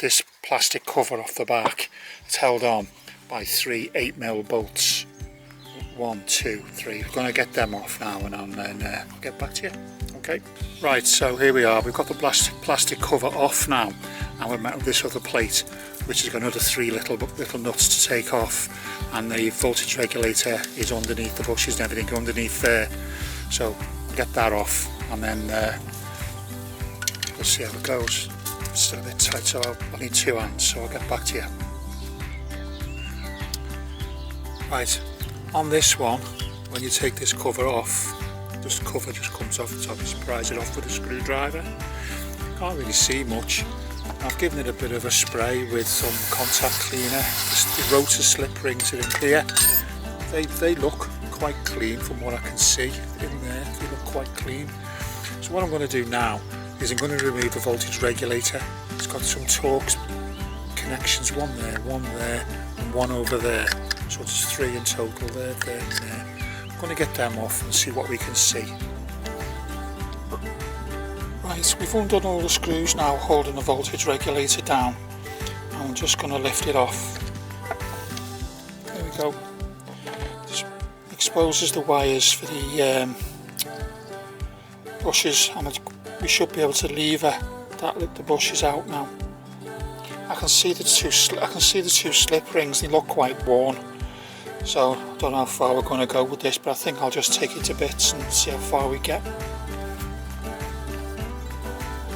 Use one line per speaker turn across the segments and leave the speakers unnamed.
this plastic cover off the back. It's held on by 3 8mm bolts. 1, 2, 3. We're going to get them off now, and then I'll get back to you. Okay. Right, so here we are. We've got the plastic cover off now, and we're met with this other plate, which has got another 3 little nuts to take off, and the voltage regulator is underneath the bushes and everything underneath there. So we'll get that off, and then we'll see how it goes. It's still a bit tight, so I need 2 hands, so I'll get back to you. Right, on this one, when you take this cover off, this cover just comes off the top. You just prise it off with a screwdriver. Can't really see much. I've given it a bit of a spray with some contact cleaner. The rotor slip rings are in here. They look quite clean from what I can see in there. They look quite clean. So what I'm going to do now is I'm going to remove the voltage regulator. It's got some torque connections, one there, and one over there. So it's 3 in total, there, and there. I'm going to get them off and see what we can see. Right, we've undone all the screws now holding the voltage regulator down. I'm just going to lift it off. There we go. This exposes the wires for the bushes, and we should be able to lever the bushes out now. I can see the two slip rings. They look quite worn. So I don't know how far we're going to go with this, but I think I'll just take it to bits and see how far we get.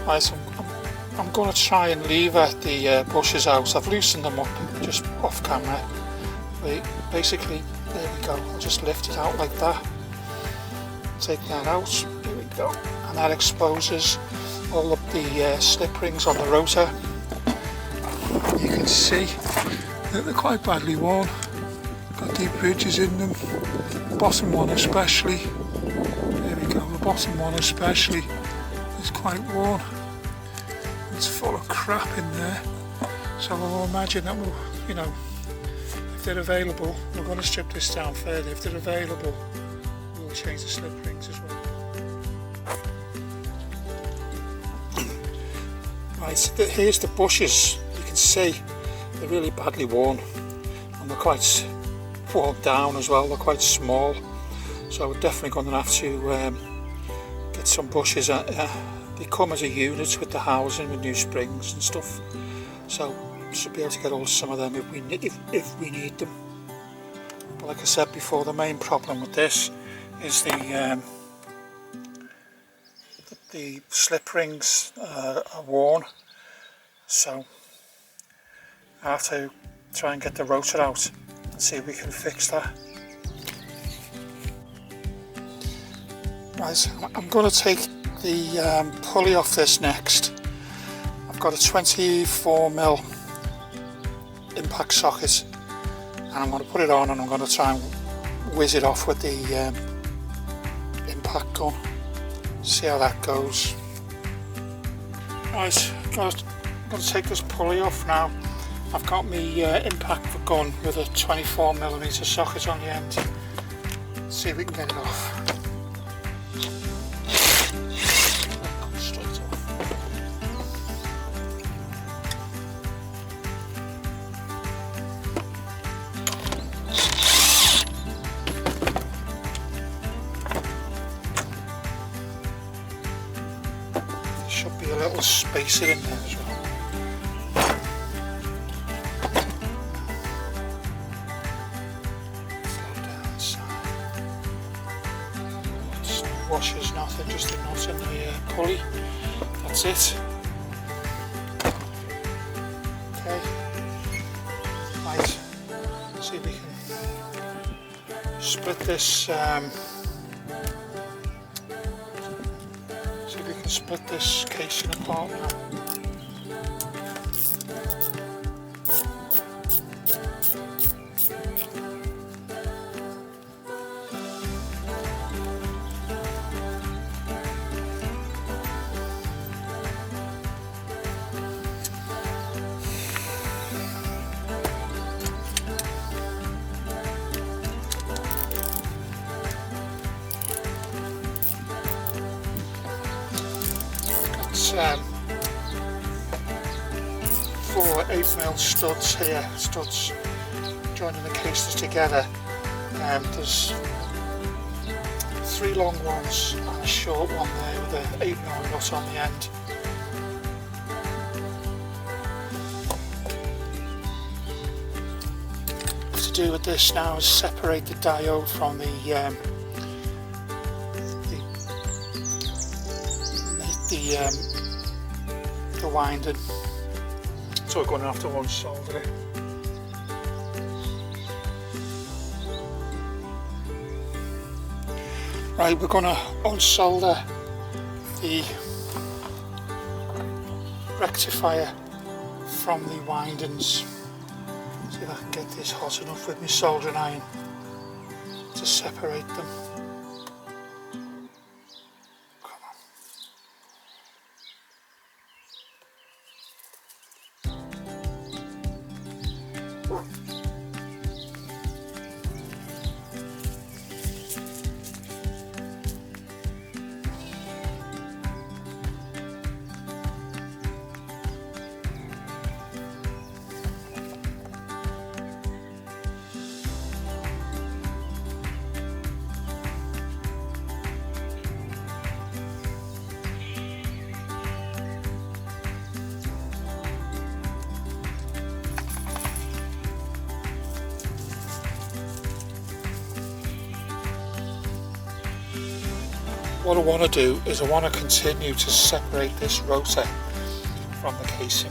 Right, so I'm going to try and lever the bushes out. I've loosened them up just off camera. Basically, there we go. I'll just lift it out like that. Take that out. Here we go. And that exposes all of the slip rings on the rotor. You can see that they're quite badly worn. Got deep ridges in them. The bottom one especially. There we go. The bottom one especially is quite worn. It's full of crap in there. So I'll imagine that we'll, if they're available, we're going to strip this down further. If they're available, we'll change the slip rings as well. Right, so here's the bushes. You can see they're really badly worn, and they're quite worn down as well. They're quite small, so we're definitely going to have to get some bushes. They come as a unit with the housing with new springs and stuff, so we should be able to get some of them if we need them. But like I said before, the main problem with this is the slip rings are worn, so I have to try and get the rotor out and see if we can fix that. Right, I'm going to take the pulley off this next. I've got a 24mm impact socket, and I'm going to put it on, and I'm going to try and whiz it off with the impact gun. See how that goes. Right, I'm going to take this pulley off now. I've got my impact gun with a 24mm socket on the end. Let's see if we can get it off. Straight off. There should be a little spacer in there as well. Washers, nothing, just the knot in the pulley. That's it. Okay. Right. See if we can split this. See if we can split this casing apart now. 4 8mm studs here, studs joining the cases together. There's 3 long ones and a short one there with an 8mm nut on the end. What to do with this now is separate the diode from the winding. So we're going to have to unsolder it. Right, we're going to unsolder the rectifier from the windings. See if I can get this hot enough with my soldering iron to separate them. What I want to do is I want to continue to separate this rotor from the casing.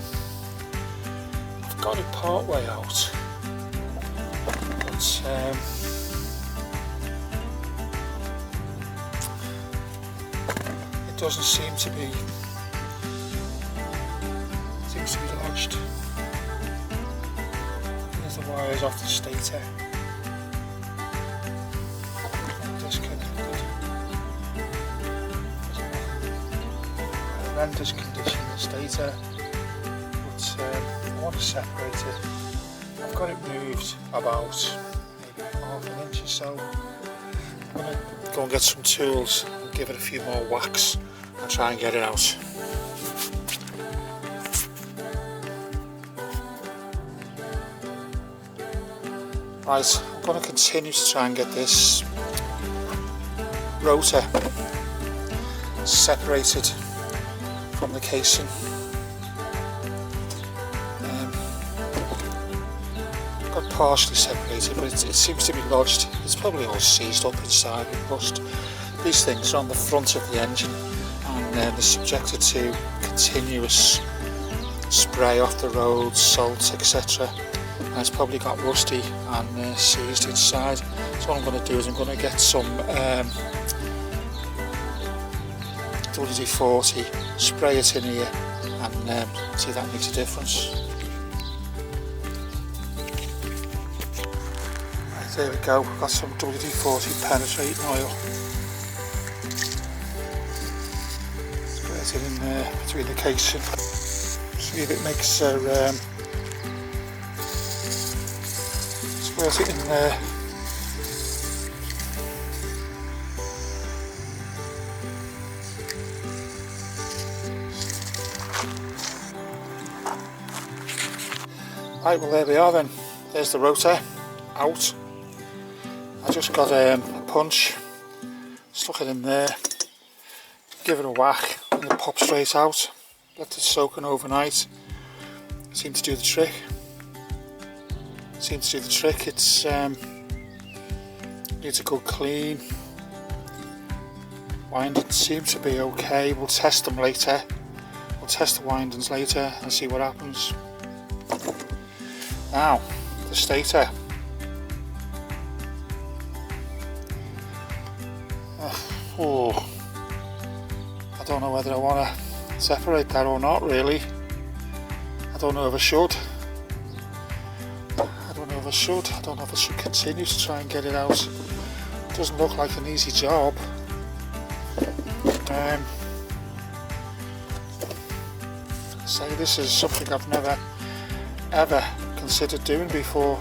I've got it part way out, but it doesn't seem to be. It seems to be lodged. There's the wires off the stator. Horrendous condition the stator, but I want to separate it. I've got it moved about maybe half an inch or so. I'm going to go and get some tools and give it a few more whacks and try and get it out. Right, I'm going to continue to try and get this rotor separated from the casing. Got partially separated, but it seems to be lodged. It's probably all seized up inside with rust. These things are on the front of the engine and they're subjected to continuous spray off the road, salt, etc. And it's probably got rusty and seized inside. So what I'm going to do is I'm going to get some WD-40, spray it in here and see if that makes a difference. Right, there we go, we've got some WD-40 penetrating oil. Spray it in there between the casing. See if it makes spray it in there. Right, well there we are then. There's the rotor out. I just got a punch, stuck it in there, give it a whack and it pops straight out. Let it soaking overnight. Seems to do the trick. It's needs a good clean. Windings seem to be okay. We'll test them later. We'll test the windings later and see what happens. Now, the stator. I don't know whether I want to separate that or not really. I don't know if I should. I don't know if I should continue to try and get it out. It doesn't look like an easy job. Say this is something I've never ever considered doing before.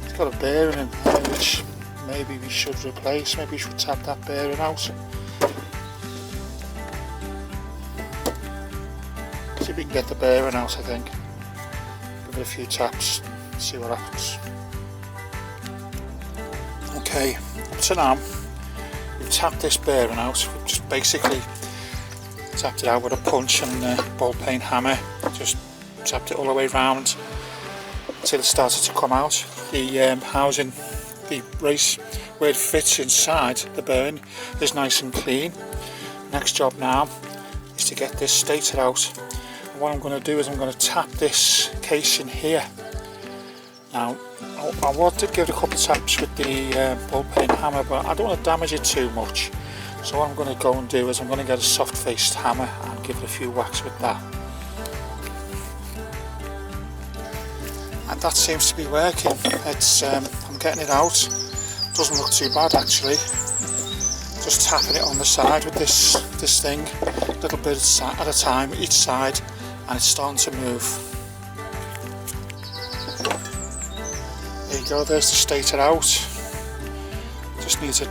It's got a bearing in there which maybe we should replace. Maybe we should tap that bearing out. See if we can get the bearing out, I think. give it a few taps, see what happens. Okay, up to now we've tapped this bearing out. We've just basically tapped it out with a punch and a ball peen hammer, just tapped it all the way around until it started to come out. The housing, the race where it fits inside the bearing is nice and clean. Next job now is to get this stator out. And what I'm going to do is I'm going to tap this casing here. Now I want to give it a couple of taps with the ball peen hammer, but I don't want to damage it too much. So what I'm going to go and do is I'm going to get a soft faced hammer and give it a few whacks with that. And that seems to be working. It's I'm getting it out. Doesn't look too bad actually. Just tapping it on the side with this thing, a little bit at a time each side, and it's starting to move. There you go, there's the stator out. Just needs a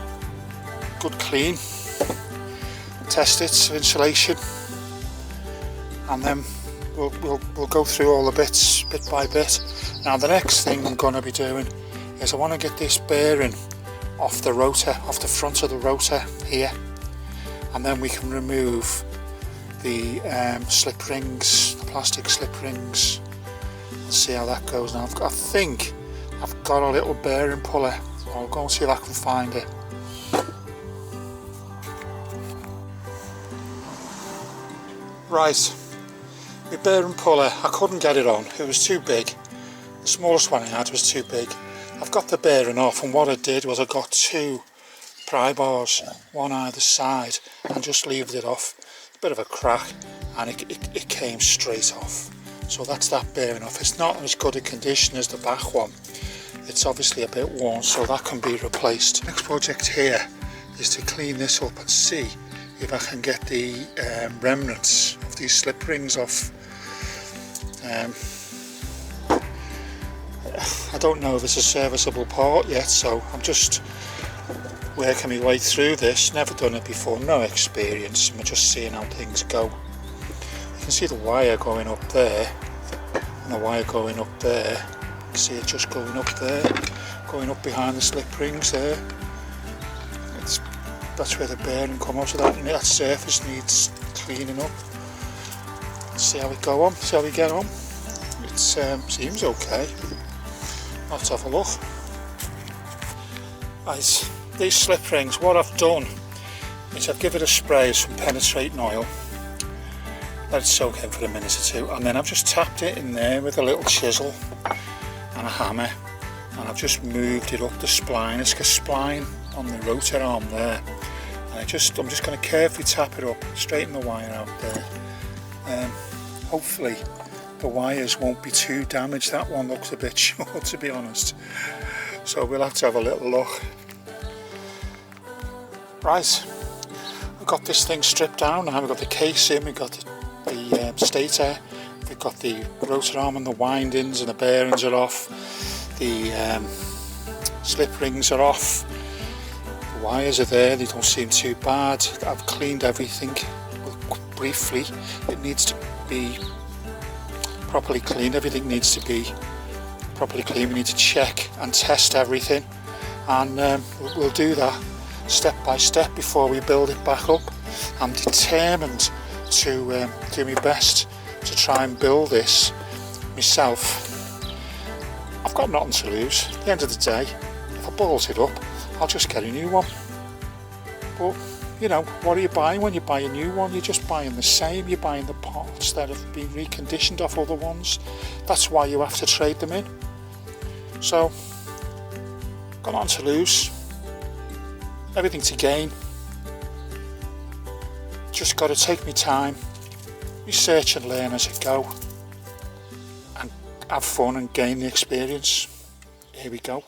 good clean. Test it for insulation, and then we'll go through all the bits bit by bit. Now the next thing I'm going to be doing is I want to get this bearing off the rotor, off the front of the rotor here, and then we can remove the slip rings, the plastic slip rings, and see how that goes. Now I think I've got a little bearing puller, so I'll go and see if I can find it. Right, my bearing puller, I couldn't get it on, it was too big. The smallest one I had was too big. I've got the bearing off, and what I did was I got two pry bars, one either side, and just levered it off. A bit of a crack, and it came straight off. So that's that bearing off. It's not as good a condition as the back one. It's obviously a bit worn, so that can be replaced. Next project here is to clean this up and see if I can get the remnants of these slip rings off. I don't know if it's a serviceable part yet, so I'm just working my way through this. Never done it before, no experience. I'm just seeing how things go. You can see the wire going up there and the wire going up there. You can see it just going up there, going up behind the slip rings there. That's where the bearing comes out, so that surface needs cleaning up. Let's see how we go on, see how we get on. It seems okay. Let's have a look. Right, these slip rings, what I've done is I've given it a spray of some penetrating oil, let it soak in for a minute or two, and then I've just tapped it in there with a little chisel and a hammer, and I've just moved it up the spline. It's a spline on the rotor arm there, and I'm just going to carefully tap it up, straighten the wire out there. Hopefully the wires won't be too damaged. That one looks a bit short, to be honest, so we'll have to have a little look. Right, we've got this thing stripped down now. We've got the casing, we've got the stator, we've got the rotor arm and the windings, and the bearings are off, the slip rings are off, the wires are there, they don't seem too bad. I've cleaned everything briefly. It needs to be properly cleaned, everything needs to be properly clean. We need to check and test everything, and we'll do that step by step before we build it back up. I'm determined to do my best to try and build this myself. I've got nothing to lose. At the end of the day, if I bolt it up, I'll just get a new one. But you know, what are you buying when you buy a new one? You're just buying the same. You're buying the parts that have been reconditioned off other ones. That's why you have to trade them in. So, got nothing to lose, everything to gain. Just got to take my time, research and learn as I go, and have fun and gain the experience. Here we go.